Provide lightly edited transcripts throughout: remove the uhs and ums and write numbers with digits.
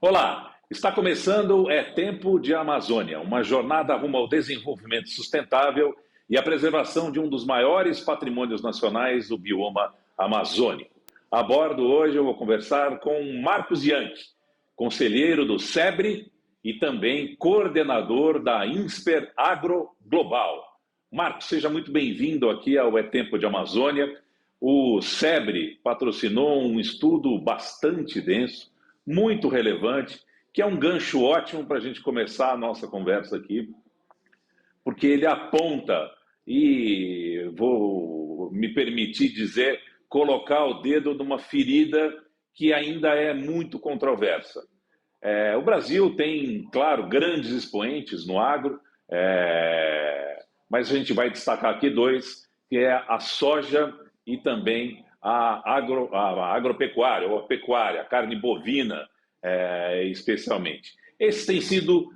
Olá, está começando É Tempo de Amazônia, uma jornada rumo ao desenvolvimento sustentável e à preservação de um dos maiores patrimônios nacionais, o bioma amazônico. A bordo hoje eu vou conversar com Marcos Yankee, conselheiro do SEBRE e também coordenador da Insper Agro Global. Marcos, seja muito bem-vindo aqui ao É Tempo de Amazônia. O SEBRE patrocinou um estudo bastante denso, muito relevante, que é um gancho ótimo para a gente começar a nossa conversa aqui, porque ele aponta, e vou me permitir dizer, colocar o dedo numa ferida que ainda é muito controversa. O Brasil tem, claro, grandes expoentes no agro, mas a gente vai destacar aqui dois, que é a soja e também a agropecuária, ou a pecuária, a carne bovina, especialmente. Esses têm sido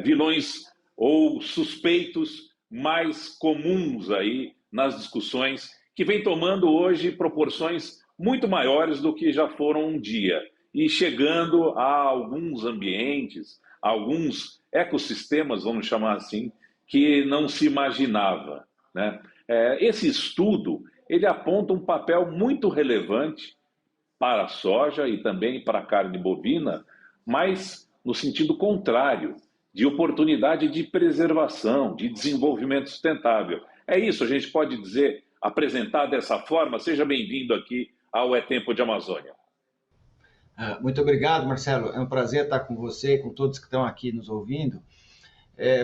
vilões ou suspeitos mais comuns aí nas discussões, que vem tomando hoje proporções muito maiores do que já foram um dia, e chegando a alguns ambientes, alguns ecossistemas, vamos chamar assim, que não se imaginava, né? Esse estudo, ele aponta um papel muito relevante para a soja e também para a carne bovina, mas no sentido contrário, de oportunidade de preservação, de desenvolvimento sustentável. É isso, a gente pode dizer, apresentar dessa forma. Seja bem-vindo aqui ao É Tempo de Amazônia. Muito obrigado, Marcelo. É um prazer estar com você e com todos que estão aqui nos ouvindo.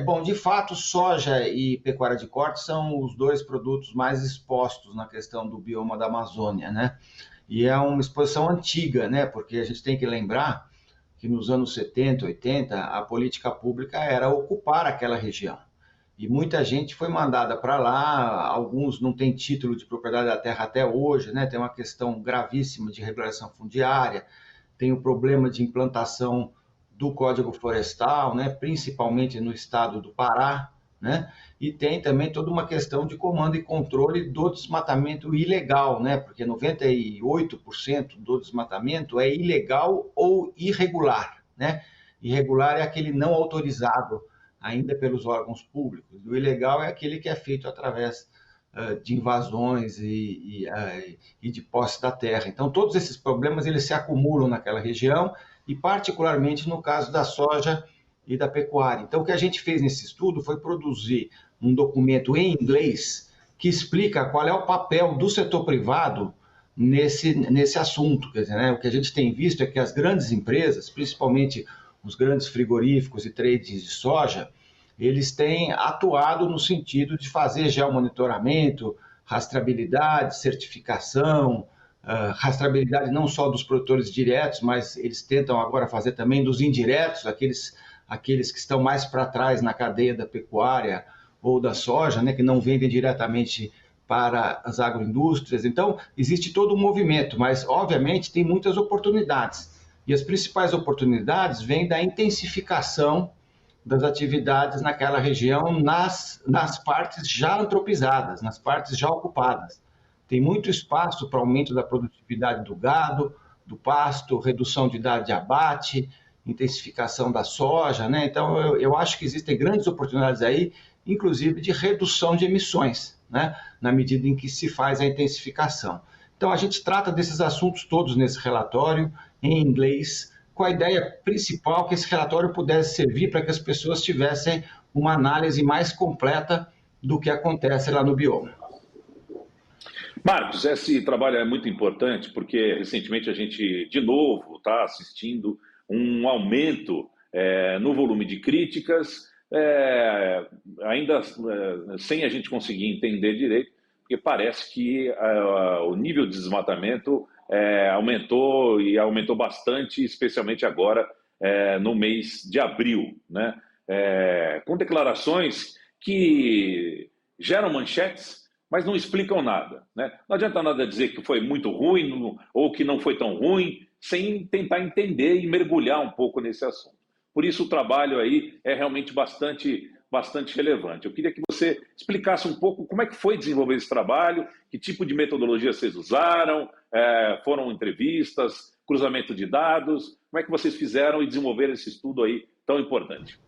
Bom, de fato, soja e pecuária de corte são os dois produtos mais expostos na questão do bioma da Amazônia, né? E é uma exposição antiga, né? Porque a gente tem que lembrar que nos anos 70, 80, a política pública era ocupar aquela região. E muita gente foi mandada para lá, alguns não têm título de propriedade da terra até hoje, né? Tem uma questão gravíssima de regulação fundiária, tem o problema de implantação do Código Florestal, né, principalmente no estado do Pará, né, e tem também toda uma questão de comando e controle do desmatamento ilegal, né, porque 98% do desmatamento é ilegal ou irregular, né, irregular é aquele não autorizado ainda pelos órgãos públicos, o ilegal é aquele que é feito através de invasões e de posse da terra. Então, todos esses problemas eles se acumulam naquela região e particularmente no caso da soja e da pecuária. Então, o que a gente fez nesse estudo foi produzir um documento em inglês que explica qual é o papel do setor privado nesse assunto. Quer dizer, né, o que a gente tem visto é que as grandes empresas, principalmente os grandes frigoríficos e trades de soja, eles têm atuado no sentido de fazer geomonitoramento, rastreabilidade, certificação, rastreabilidade não só dos produtores diretos, mas eles tentam agora fazer também dos indiretos, aqueles que estão mais para trás na cadeia da pecuária ou da soja, né, que não vendem diretamente para as agroindústrias. Então, existe todo um movimento, mas, obviamente, tem muitas oportunidades. E as principais oportunidades vêm da intensificação das atividades naquela região nas partes já antropizadas, nas partes já ocupadas. Tem muito espaço para aumento da produtividade do gado, do pasto, redução de idade de abate, intensificação da soja, né? Então, eu acho que existem grandes oportunidades aí, inclusive de redução de emissões, né? Na medida em que se faz a intensificação. Então, a gente trata desses assuntos todos nesse relatório, em inglês, com a ideia principal que esse relatório pudesse servir para que as pessoas tivessem uma análise mais completa do que acontece lá no bioma. Marcos, esse trabalho é muito importante porque recentemente a gente, de novo, está assistindo um aumento no volume de críticas, ainda sem a gente conseguir entender direito, porque parece que o nível de desmatamento aumentou e aumentou bastante, especialmente agora no mês de abril, né? Com declarações que geram manchetes, mas não explicam nada, né? Não adianta nada dizer que foi muito ruim ou que não foi tão ruim, sem tentar entender e mergulhar um pouco nesse assunto. Por isso o trabalho aí é realmente bastante relevante. Eu queria que você explicasse um pouco como é que foi desenvolver esse trabalho, que tipo de metodologia vocês usaram, foram entrevistas, cruzamento de dados? Como é que vocês fizeram e desenvolveram esse estudo aí tão importante?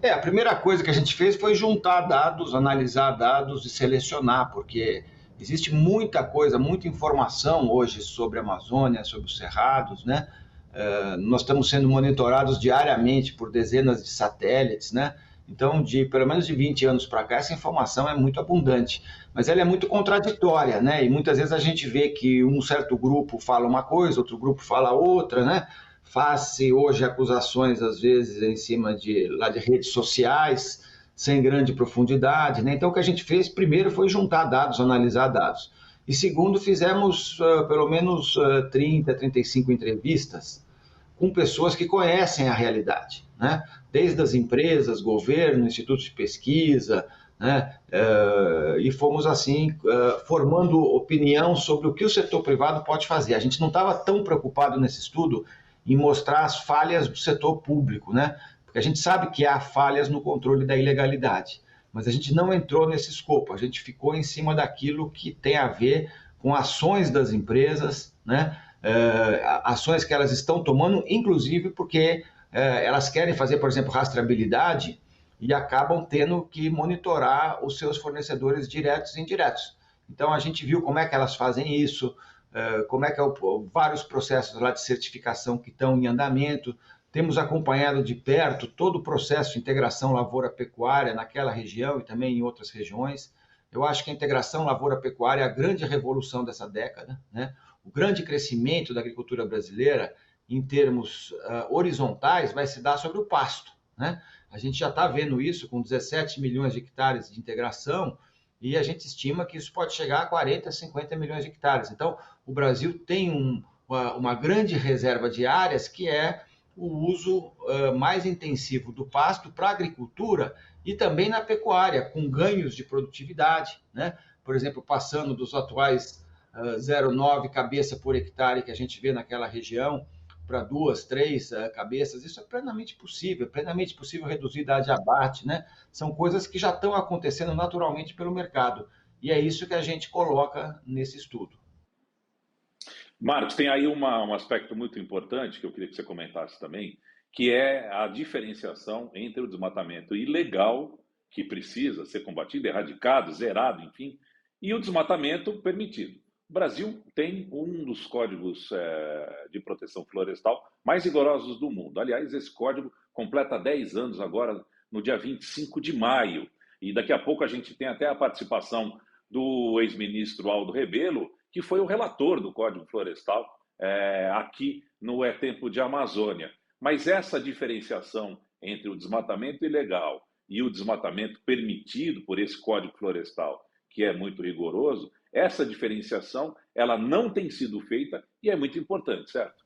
A primeira coisa que a gente fez foi juntar dados, analisar dados e selecionar, porque existe muita coisa, muita informação hoje sobre a Amazônia, sobre os cerrados, né? Nós estamos sendo monitorados diariamente por dezenas de satélites, né? Então, pelo menos de 20 anos para cá, essa informação é muito abundante, mas ela é muito contraditória, né? E muitas vezes a gente vê que um certo grupo fala uma coisa, outro grupo fala outra, né? Faz-se hoje acusações, às vezes, em cima de redes sociais, sem grande profundidade, né? Então, o que a gente fez, primeiro, foi juntar dados, analisar dados. E segundo, fizemos pelo menos 30, 35 entrevistas com pessoas que conhecem a realidade, né? Desde as empresas, governo, institutos de pesquisa, né? E fomos assim formando opinião sobre o que o setor privado pode fazer. A gente não estava tão preocupado nesse estudo em mostrar as falhas do setor público, né? Porque a gente sabe que há falhas no controle da ilegalidade, mas a gente não entrou nesse escopo, a gente ficou em cima daquilo que tem a ver com ações das empresas, né? Ações que elas estão tomando, inclusive porque elas querem fazer, por exemplo, rastreabilidade e acabam tendo que monitorar os seus fornecedores diretos e indiretos. Então, a gente viu como é que elas fazem isso, como é que vários processos lá de certificação que estão em andamento. Temos acompanhado de perto todo o processo de integração lavoura-pecuária naquela região e também em outras regiões. Eu acho que a integração lavoura-pecuária é a grande revolução dessa década, né? O grande crescimento da agricultura brasileira, em termos horizontais, vai se dar sobre o pasto, né? A gente já está vendo isso com 17 milhões de hectares de integração e a gente estima que isso pode chegar a 40, 50 milhões de hectares. Então, o Brasil tem uma grande reserva de áreas que é o uso mais intensivo do pasto para a agricultura e também na pecuária, com ganhos de produtividade, né? Por exemplo, passando dos atuais 0,9 cabeça por hectare que a gente vê naquela região para 2, 3 cabeças, isso é plenamente possível reduzir a idade de abate, né? São coisas que já estão acontecendo naturalmente pelo mercado, e é isso que a gente coloca nesse estudo. Marcos, tem aí um aspecto muito importante que eu queria que você comentasse também, que é a diferenciação entre o desmatamento ilegal, que precisa ser combatido, erradicado, zerado, enfim, e o desmatamento permitido. O Brasil tem um dos códigos de proteção florestal mais rigorosos do mundo. Aliás, esse código completa 10 anos agora, no dia 25 de maio. E daqui a pouco a gente tem até a participação do ex-ministro Aldo Rebelo, que foi o relator do Código Florestal aqui no É Tempo de Amazônia. Mas essa diferenciação entre o desmatamento ilegal e o desmatamento permitido por esse Código Florestal, que é muito rigoroso, essa diferenciação ela não tem sido feita e é muito importante, certo?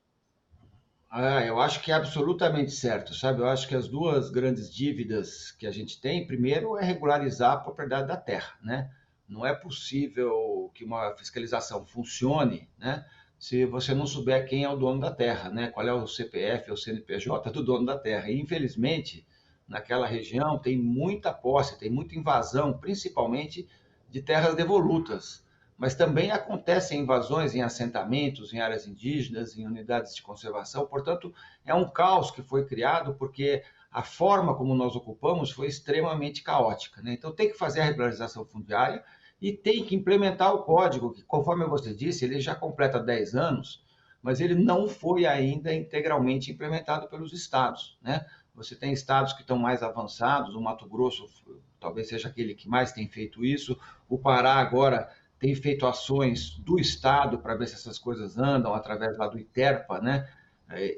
Eu acho que é absolutamente certo, sabe? Eu acho que as duas grandes dívidas que a gente tem, primeiro, é regularizar a propriedade da terra, né? Não é possível que uma fiscalização funcione, né? Se você não souber quem é o dono da terra, né? Qual é o CPF ou CNPJ do dono da terra. E, infelizmente, naquela região tem muita posse, tem muita invasão, principalmente de terras devolutas. Mas também acontecem invasões em assentamentos, em áreas indígenas, em unidades de conservação. Portanto, é um caos que foi criado porque a forma como nós ocupamos foi extremamente caótica, né? Então, tem que fazer a regularização fundiária e tem que implementar o código, que, conforme você disse, ele já completa 10 anos, mas ele não foi ainda integralmente implementado pelos estados, né? Você tem estados que estão mais avançados, o Mato Grosso talvez seja aquele que mais tem feito isso, o Pará agora tem feito ações do Estado para ver se essas coisas andam, através lá do ITERPA, né?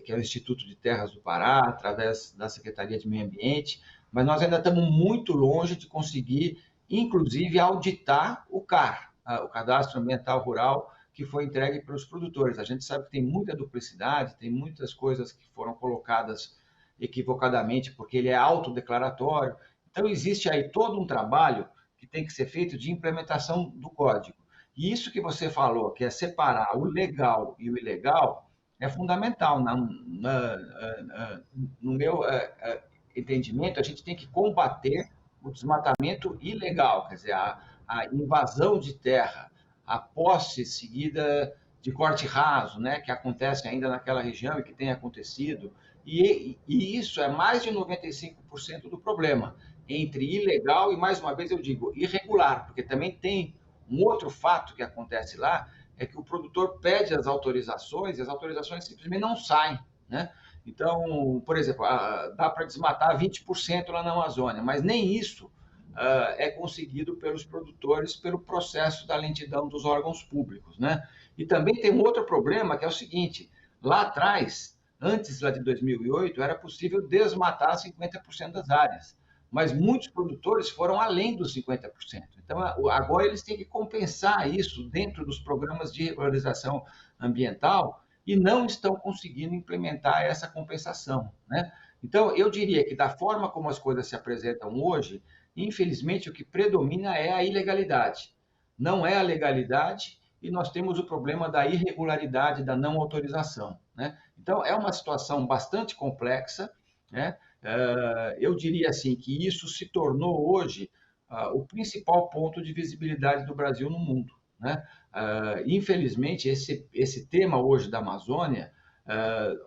Que é o Instituto de Terras do Pará, através da Secretaria de Meio Ambiente, mas nós ainda estamos muito longe de conseguir, inclusive, auditar o CAR, o Cadastro Ambiental Rural, que foi entregue para os produtores. A gente sabe que tem muita duplicidade, tem muitas coisas que foram colocadas equivocadamente, porque ele é autodeclaratório. Então, existe aí todo um trabalho que tem que ser feito de implementação do código. E isso que você falou, que é separar o legal e o ilegal, é fundamental. No meu entendimento, a gente tem que combater o desmatamento ilegal, quer dizer, a invasão de terra, a posse seguida de corte raso, né, que acontecem ainda naquela região e que tem acontecido. E isso é mais de 95% do problema, entre ilegal e, mais uma vez eu digo, irregular, porque também tem um outro fato que acontece lá, é que o produtor pede as autorizações e as autorizações simplesmente não saem, né? Então, por exemplo, dá para desmatar 20% lá na Amazônia, mas nem isso é conseguido pelos produtores pelo processo da lentidão dos órgãos públicos, né? E também tem um outro problema que é o seguinte: lá atrás, antes lá de 2008, era possível desmatar 50% das áreas, mas muitos produtores foram além dos 50%. Então, agora eles têm que compensar isso dentro dos programas de regularização ambiental e não estão conseguindo implementar essa compensação, né? Então, eu diria que da forma como as coisas se apresentam hoje, infelizmente o que predomina é a ilegalidade. Não é a legalidade e nós temos o problema da irregularidade, da não autorização, né? Então, é uma situação bastante complexa, né? Eu diria assim que isso se tornou hoje o principal ponto de visibilidade do Brasil no mundo, né? Infelizmente, esse tema hoje da Amazônia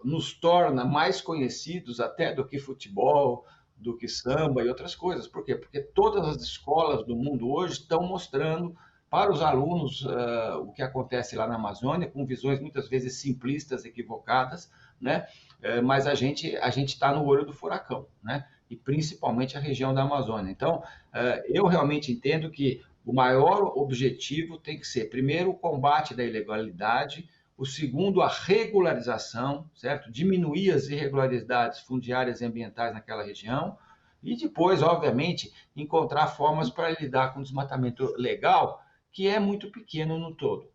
nos torna mais conhecidos até do que futebol, do que samba e outras coisas. Por quê? Porque todas as escolas do mundo hoje estão mostrando para os alunos o que acontece lá na Amazônia, com visões muitas vezes simplistas, equivocadas, né? Mas a gente está no olho do furacão, né? E principalmente a região da Amazônia. Então, eu realmente entendo que o maior objetivo tem que ser, primeiro, o combate da ilegalidade, o segundo, a regularização, certo? Diminuir as irregularidades fundiárias e ambientais naquela região, e depois, obviamente, encontrar formas para lidar com o desmatamento legal, que é muito pequeno no todo.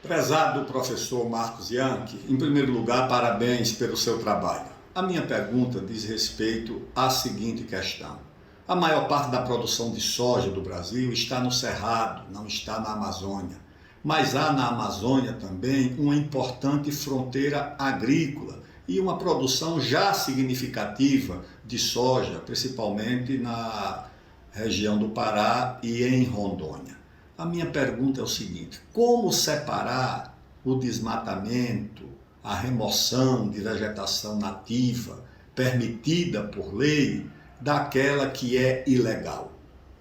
Prezado professor Marcos Yankee, em primeiro lugar, parabéns pelo seu trabalho. A minha pergunta diz respeito à seguinte questão. A maior parte da produção de soja do Brasil está no Cerrado, não está na Amazônia. Mas há na Amazônia também uma importante fronteira agrícola e uma produção já significativa de soja, principalmente na região do Pará e em Rondônia. A minha pergunta é o seguinte: como separar o desmatamento, a remoção de vegetação nativa permitida por lei daquela que é ilegal?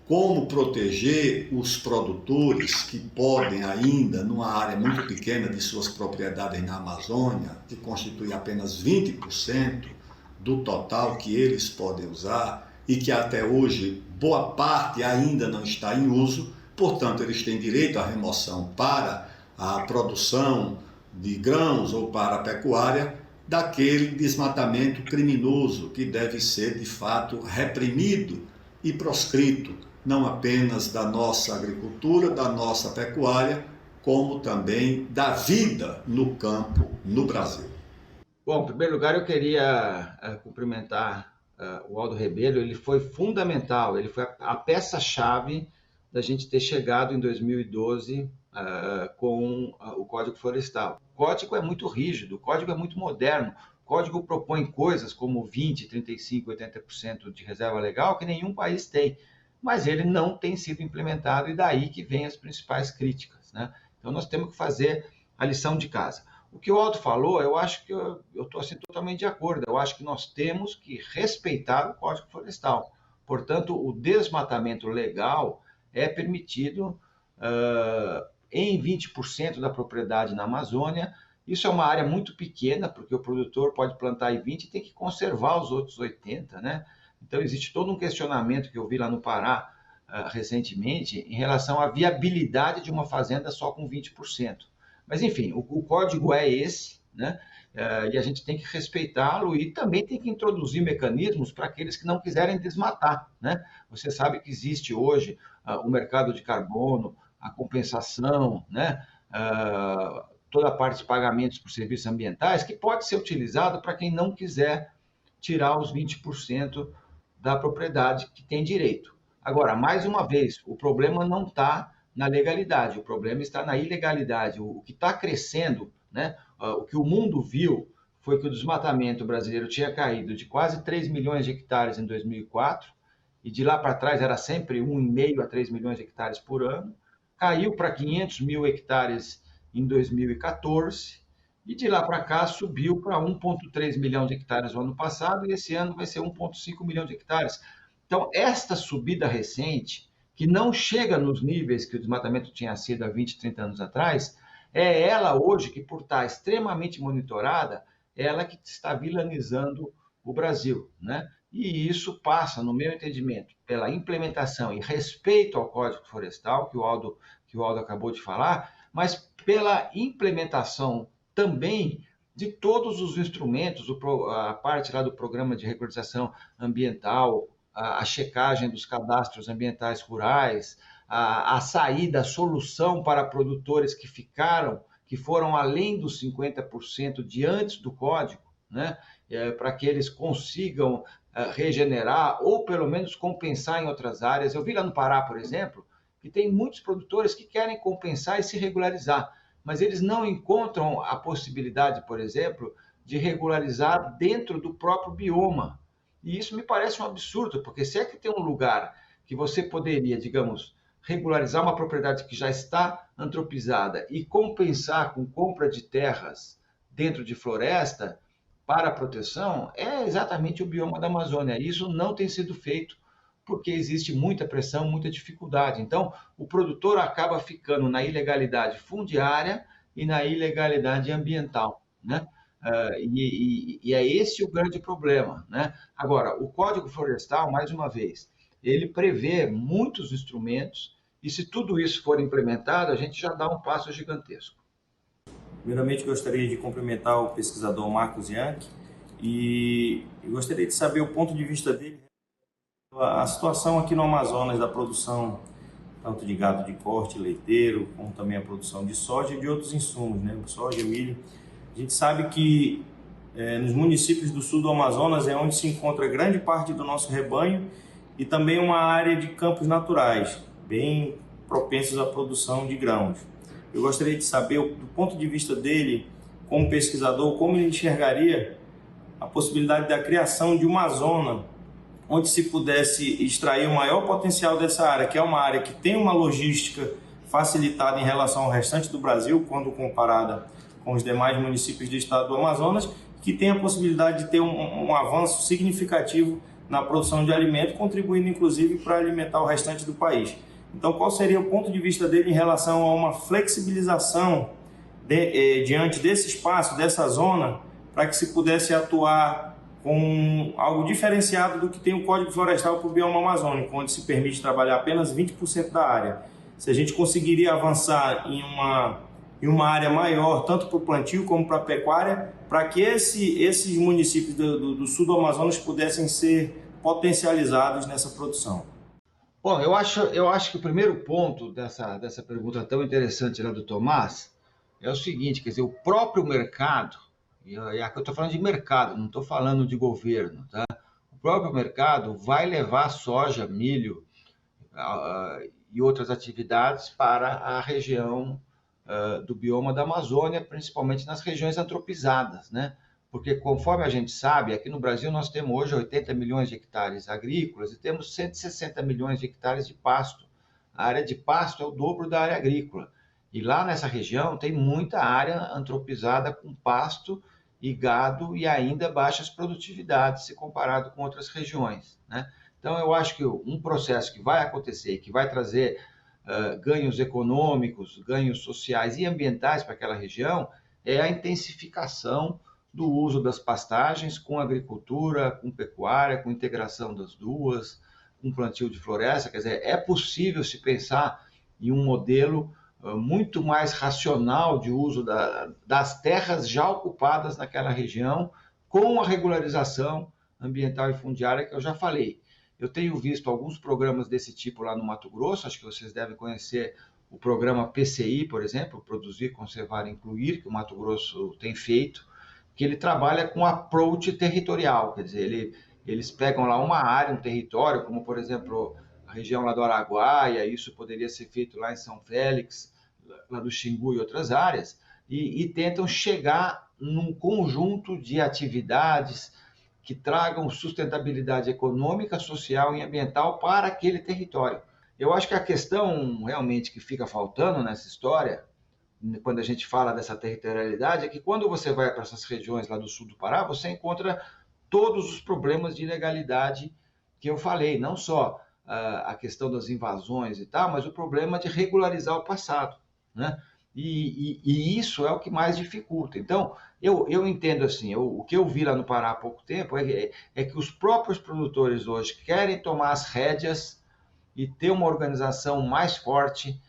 Como proteger os produtores que podem ainda, numa área muito pequena de suas propriedades na Amazônia, que constitui apenas 20% do total que eles podem usar e que até hoje boa parte ainda não está em uso, portanto eles têm direito à remoção para a produção de grãos ou para a pecuária, daquele desmatamento criminoso que deve ser de fato reprimido e proscrito, não apenas da nossa agricultura, da nossa pecuária, como também da vida no campo no Brasil. Bom, em primeiro lugar, eu queria cumprimentar o Aldo Rebelo. Ele foi fundamental, ele foi a peça-chave da gente ter chegado em 2012 com o Código Florestal. O código é muito rígido, o código é muito moderno, o código propõe coisas como 20%, 35%, 80% de reserva legal que nenhum país tem, mas ele não tem sido implementado e daí que vem as principais críticas, né? Então nós temos que fazer a lição de casa. O que o Aldo falou, eu acho que eu estou assim, totalmente de acordo. Eu acho que nós temos que respeitar o Código Florestal. Portanto, o desmatamento legal é permitido em 20% da propriedade na Amazônia. Isso é uma área muito pequena, porque o produtor pode plantar em 20% e tem que conservar os outros 80%, né? Então, existe todo um questionamento que eu vi lá no Pará recentemente em relação à viabilidade de uma fazenda só com 20%. Mas, enfim, o código é esse, né? E a gente tem que respeitá-lo e também tem que introduzir mecanismos para aqueles que não quiserem desmatar, né? Você sabe que existe hoje o mercado de carbono, a compensação, né? Toda a parte de pagamentos por serviços ambientais, que pode ser utilizado para quem não quiser tirar os 20% da propriedade que tem direito. Agora, mais uma vez, o problema não está na legalidade, o problema está na ilegalidade. O que está crescendo, né? O que o mundo viu foi que o desmatamento brasileiro tinha caído de quase 3 milhões de hectares em 2004, e de lá para trás era sempre 1,5 a 3 milhões de hectares por ano, caiu para 500 mil hectares em 2014, e de lá para cá subiu para 1,3 milhão de hectares no ano passado, e esse ano vai ser 1,5 milhão de hectares. Então, esta subida recente, que não chega nos níveis que o desmatamento tinha sido há 20, 30 anos atrás, é ela hoje que, por estar extremamente monitorada, ela que está vilanizando o Brasil, né? E isso passa, no meu entendimento, pela implementação e respeito ao Código Florestal, que o Aldo acabou de falar, mas pela implementação também de todos os instrumentos, a parte lá do programa de regularização ambiental, a checagem dos cadastros ambientais rurais, a saída, a solução para produtores que foram além dos 50% de antes do código, né? Para que eles consigam regenerar ou pelo menos compensar em outras áreas. Eu vi lá no Pará, por exemplo, que tem muitos produtores que querem compensar e se regularizar, mas eles não encontram a possibilidade, por exemplo, de regularizar dentro do próprio bioma. E isso me parece um absurdo, porque se é que tem um lugar que você poderia, digamos, regularizar uma propriedade que já está antropizada e compensar com compra de terras dentro de floresta para proteção, é exatamente o bioma da Amazônia. Isso não tem sido feito porque existe muita pressão, muita dificuldade. Então, o produtor acaba ficando na ilegalidade fundiária e na ilegalidade ambiental, né? E é esse o grande problema, né? Agora, o Código Florestal, mais uma vez, ele prevê muitos instrumentos e se tudo isso for implementado, a gente já dá um passo gigantesco. Primeiramente, gostaria de cumprimentar o pesquisador Marcos Ianchi e gostaria de saber o ponto de vista dele, a situação aqui no Amazonas da produção tanto de gado de corte, leiteiro, como também a produção de soja e de outros insumos, né? Soja, milho. A gente sabe que nos municípios do sul do Amazonas é onde se encontra grande parte do nosso rebanho e também uma área de campos naturais, bem propensos à produção de grãos. Eu gostaria de saber, do ponto de vista dele, como pesquisador, como ele enxergaria a possibilidade da criação de uma zona onde se pudesse extrair o maior potencial dessa área, que é uma área que tem uma logística facilitada em relação ao restante do Brasil, quando comparada com os demais municípios do estado do Amazonas, que tem a possibilidade de ter um avanço significativo na produção de alimento, contribuindo inclusive para alimentar o restante do país. Então, qual seria o ponto de vista dele em relação a uma flexibilização diante desse espaço, dessa zona, para que se pudesse atuar com algo diferenciado do que tem o Código Florestal para o bioma amazônico, onde se permite trabalhar apenas 20% da área? Se a gente conseguiria avançar em uma área maior, tanto para o plantio como para a pecuária, para que esses municípios do sul do Amazonas pudessem ser potencializados nessa produção. Bom, eu acho que o primeiro ponto dessa pergunta tão interessante lá do Tomás é o seguinte, quer dizer, o próprio mercado, e aqui eu estou falando de mercado, não estou falando de governo, tá? O próprio mercado vai levar soja, milho e outras atividades para a região do bioma da Amazônia, principalmente nas regiões antropizadas, né? Porque, conforme a gente sabe, aqui no Brasil nós temos hoje 80 milhões de hectares agrícolas e temos 160 milhões de hectares de pasto. A área de pasto é o dobro da área agrícola. E lá nessa região tem muita área antropizada com pasto e gado e ainda baixas produtividades se comparado com outras regiões, né? Então, eu acho que um processo que vai acontecer, que vai trazer ganhos econômicos, ganhos sociais e ambientais para aquela região, é a intensificação do uso das pastagens com agricultura, com pecuária, com integração das duas, com plantio de floresta. Quer dizer, é possível se pensar em um modelo muito mais racional de uso das terras já ocupadas naquela região, com a regularização ambiental e fundiária que eu já falei. Eu tenho visto alguns programas desse tipo lá no Mato Grosso, acho que vocês devem conhecer o programa PCI, por exemplo, Produzir, Conservar e Incluir, que o Mato Grosso tem feito, que ele trabalha com approach territorial, quer dizer, eles pegam lá uma área, um território, como por exemplo a região lá do Araguaia, isso poderia ser feito lá em São Félix, lá do Xingu e outras áreas, e tentam chegar num conjunto de atividades que tragam sustentabilidade econômica, social e ambiental para aquele território. Eu acho que a questão realmente que fica faltando nessa história, quando a gente fala dessa territorialidade, é que quando você vai para essas regiões lá do sul do Pará, você encontra todos os problemas de ilegalidade que eu falei, não só a questão das invasões e tal, mas o problema de regularizar o passado, né? E isso é o que mais dificulta. Então, eu entendo assim, o que eu vi lá no Pará há pouco tempo é que os próprios produtores hoje querem tomar as rédeas e ter uma organização mais forte,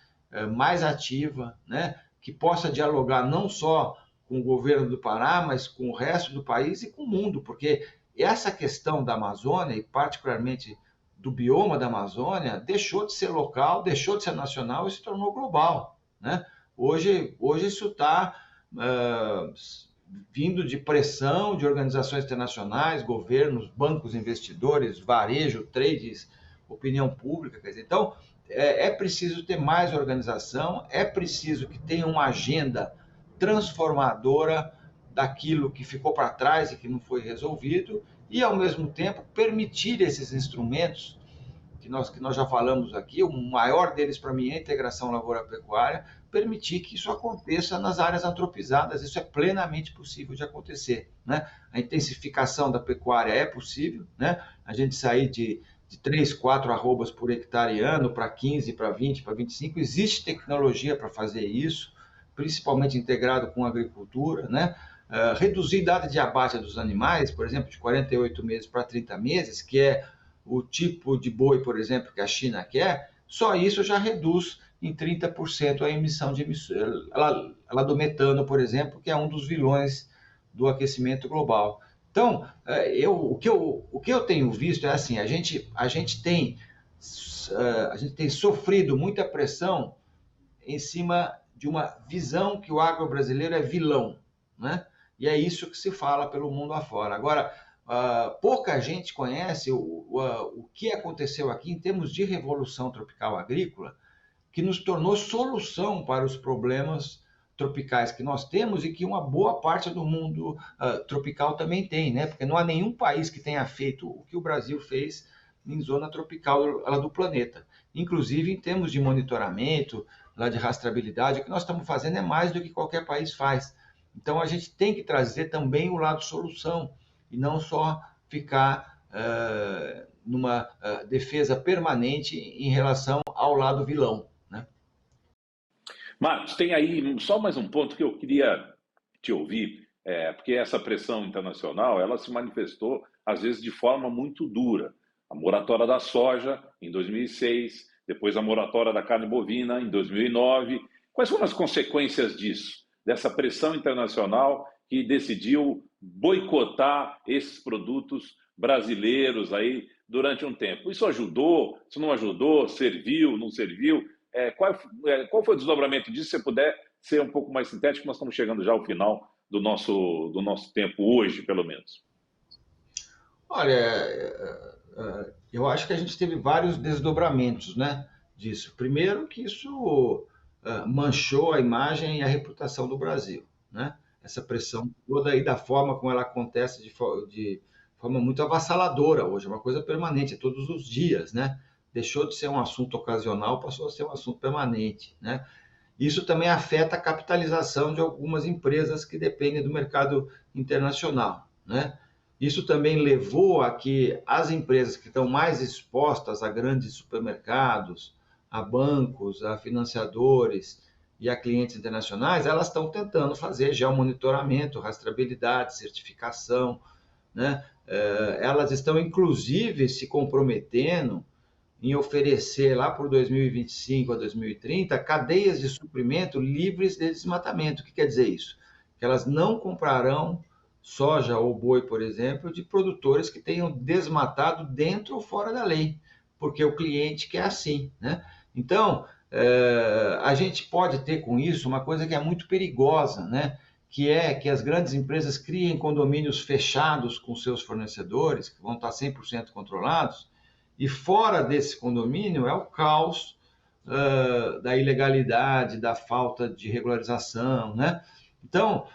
mais ativa, né? Que possa dialogar não só com o governo do Pará, mas com o resto do país e com o mundo, porque essa questão da Amazônia, e particularmente do bioma da Amazônia, deixou de ser local, deixou de ser nacional e se tornou global, né? Hoje isso está vindo de pressão de organizações internacionais, governos, bancos, investidores, varejo, trades, opinião pública. Quer dizer, então, é preciso ter mais organização, é preciso que tenha uma agenda transformadora daquilo que ficou para trás e que não foi resolvido, e, ao mesmo tempo, permitir esses instrumentos que nós já falamos aqui. O maior deles, para mim, é a integração lavoura-pecuária, permitir que isso aconteça nas áreas antropizadas. Isso é plenamente possível de acontecer, né? A intensificação da pecuária é possível, né? A gente sair de 3, 4 arrobas por hectare ano para 15, para 20, para 25, existe tecnologia para fazer isso, principalmente integrado com a agricultura, né? Reduzir a data de abate dos animais, por exemplo, de 48 meses para 30 meses, que é o tipo de boi, por exemplo, que a China quer, só isso já reduz em 30% a emissão lá do metano, por exemplo, que é um dos vilões do aquecimento global. Então, o que eu tenho visto é assim, a gente tem sofrido muita pressão em cima de uma visão que o agro brasileiro é vilão, né? E é isso que se fala pelo mundo afora. Agora, pouca gente conhece o que aconteceu aqui em termos de revolução tropical agrícola, que nos tornou solução para os problemas tropicais que nós temos e que uma boa parte do mundo tropical também tem, né? Porque não há nenhum país que tenha feito o que o Brasil fez em zona tropical lá do planeta. Inclusive em termos de monitoramento, lá de rastreabilidade, o que nós estamos fazendo é mais do que qualquer país faz. Então a gente tem que trazer também o lado solução e não só ficar numa defesa permanente em relação ao lado vilão, né? Marcos, tem aí só mais um ponto que eu queria te ouvir, porque essa pressão internacional ela se manifestou, às vezes, de forma muito dura. A moratória da soja, em 2006, depois a moratória da carne bovina, em 2009. Quais foram as consequências disso, dessa pressão internacional que decidiu boicotar esses produtos brasileiros aí durante um tempo? Isso ajudou? Isso não ajudou? Serviu? Não serviu? Qual foi o desdobramento disso? Se você puder ser um pouco mais sintético, nós estamos chegando já ao final do nosso tempo hoje, pelo menos. Olha, eu acho que a gente teve vários desdobramentos, né, disso. Primeiro que isso manchou a imagem e a reputação do Brasil, né? Essa pressão toda aí da forma como ela acontece de forma muito avassaladora hoje, é uma coisa permanente, é todos os dias, né? Deixou de ser um assunto ocasional, passou a ser um assunto permanente, né? Isso também afeta a capitalização de algumas empresas que dependem do mercado internacional, né? Isso também levou a que as empresas que estão mais expostas a grandes supermercados, a bancos, a financiadores e a clientes internacionais, elas estão tentando fazer geomonitoramento, rastreabilidade, certificação, né? Elas estão, inclusive, se comprometendo em oferecer lá por 2025 a 2030 cadeias de suprimento livres de desmatamento. O que quer dizer isso? Que elas não comprarão soja ou boi, por exemplo, de produtores que tenham desmatado dentro ou fora da lei, porque o cliente quer assim, né? Então, a gente pode ter com isso uma coisa que é muito perigosa, né? Que é que as grandes empresas criem condomínios fechados com seus fornecedores, que vão estar 100% controlados, e fora desse condomínio é o caos da ilegalidade, da falta de regularização, né? Então,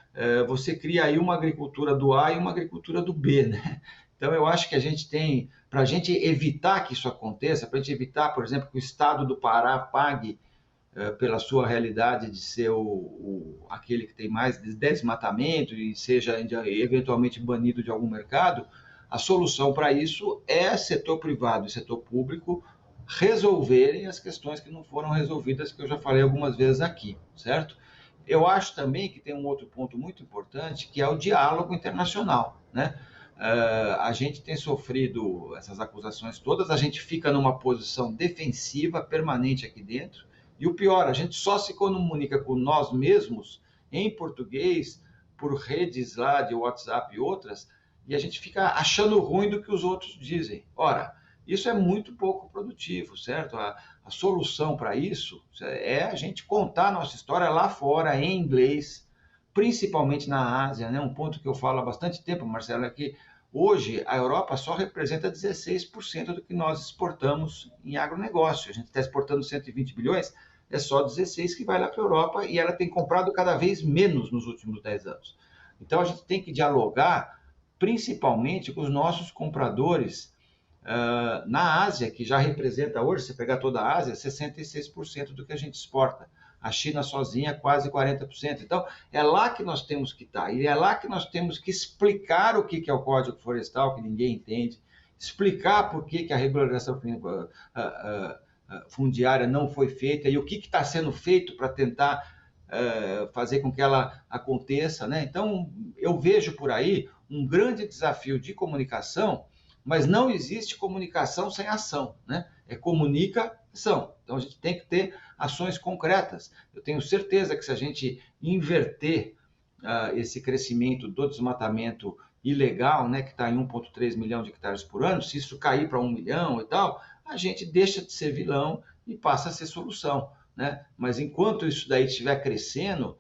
você cria aí uma agricultura do A e uma agricultura do B, né? Então, eu acho que a gente tem, para a gente evitar que isso aconteça, para a gente evitar, por exemplo, que o Estado do Pará pague pela sua realidade de ser aquele que tem mais desmatamento e seja eventualmente banido de algum mercado, a solução para isso é setor privado e setor público resolverem as questões que não foram resolvidas, que eu já falei algumas vezes aqui, certo? Eu acho também que tem um outro ponto muito importante, que é o diálogo internacional, né? A gente tem sofrido essas acusações todas, a gente fica numa posição defensiva permanente aqui dentro, e o pior, a gente só se comunica com nós mesmos em português, por redes lá de WhatsApp e outras, e a gente fica achando ruim do que os outros dizem. Ora, isso é muito pouco produtivo, certo? A solução para isso é a gente contar a nossa história lá fora, em inglês, principalmente na Ásia, né? Um ponto que eu falo há bastante tempo, Marcelo, é que hoje a Europa só representa 16% do que nós exportamos em agronegócio. A gente está exportando 120 bilhões, é só 16 que vai lá para a Europa e ela tem comprado cada vez menos nos últimos 10 anos. Então a gente tem que dialogar principalmente com os nossos compradores na Ásia, que já representa hoje, se pegar toda a Ásia, 66% do que a gente exporta. A China sozinha, quase 40%. Então, é lá que nós temos que estar. E é lá que nós temos que explicar o que é o Código Florestal, que ninguém entende, explicar por que a regularização fundiária não foi feita e o que está sendo feito para tentar fazer com que ela aconteça, né? Então, eu vejo por aí um grande desafio de comunicação, mas não existe comunicação sem ação, né? É comunicação. Então, a gente tem que ter ações concretas. Eu tenho certeza que se a gente inverter esse crescimento do desmatamento ilegal, né, que está em 1,3 milhão de hectares por ano, se isso cair para 1 milhão e tal, a gente deixa de ser vilão e passa a ser solução, né? Mas enquanto isso daí estiver crescendo,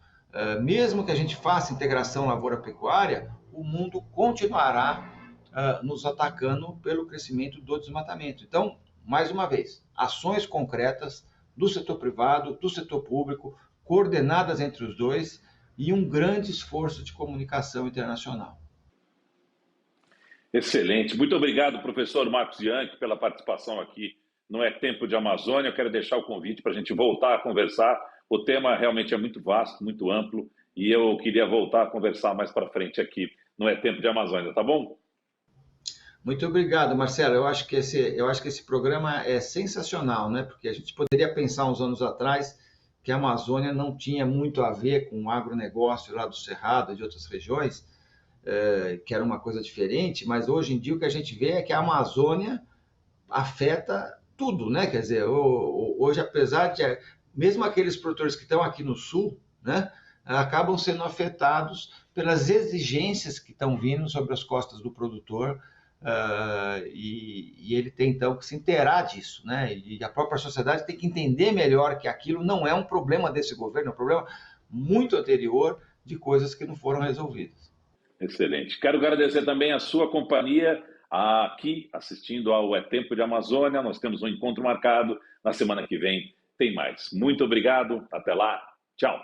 mesmo que a gente faça integração lavoura-pecuária, o mundo continuará nos atacando pelo crescimento do desmatamento. Então, mais uma vez, ações concretas do setor privado, do setor público, coordenadas entre os dois e um grande esforço de comunicação internacional. Excelente. Muito obrigado, professor Marcos Bianchi, pela participação aqui no É Tempo de Amazônia. Eu quero deixar o convite para a gente voltar a conversar. O tema realmente é muito vasto, muito amplo, e eu queria voltar a conversar mais para frente aqui no É Tempo de Amazônia, tá bom? Muito obrigado, Marcelo. Eu acho que esse programa é sensacional, né? Porque a gente poderia pensar uns anos atrás que a Amazônia não tinha muito a ver com o agronegócio lá do Cerrado e de outras regiões, que era uma coisa diferente, mas hoje em dia o que a gente vê é que a Amazônia afeta tudo, né? Quer dizer, hoje, apesar de mesmo aqueles produtores que estão aqui no sul, né, acabam sendo afetados pelas exigências que estão vindo sobre as costas do produtor, e ele tem então que se inteirar disso, né? E a própria sociedade tem que entender melhor que aquilo não é um problema desse governo, é um problema muito anterior de coisas que não foram resolvidas. Excelente. Quero agradecer também a sua companhia aqui, assistindo ao É Tempo de Amazônia. Nós temos um encontro marcado. Na semana que vem tem mais. Muito obrigado. Até lá. Tchau.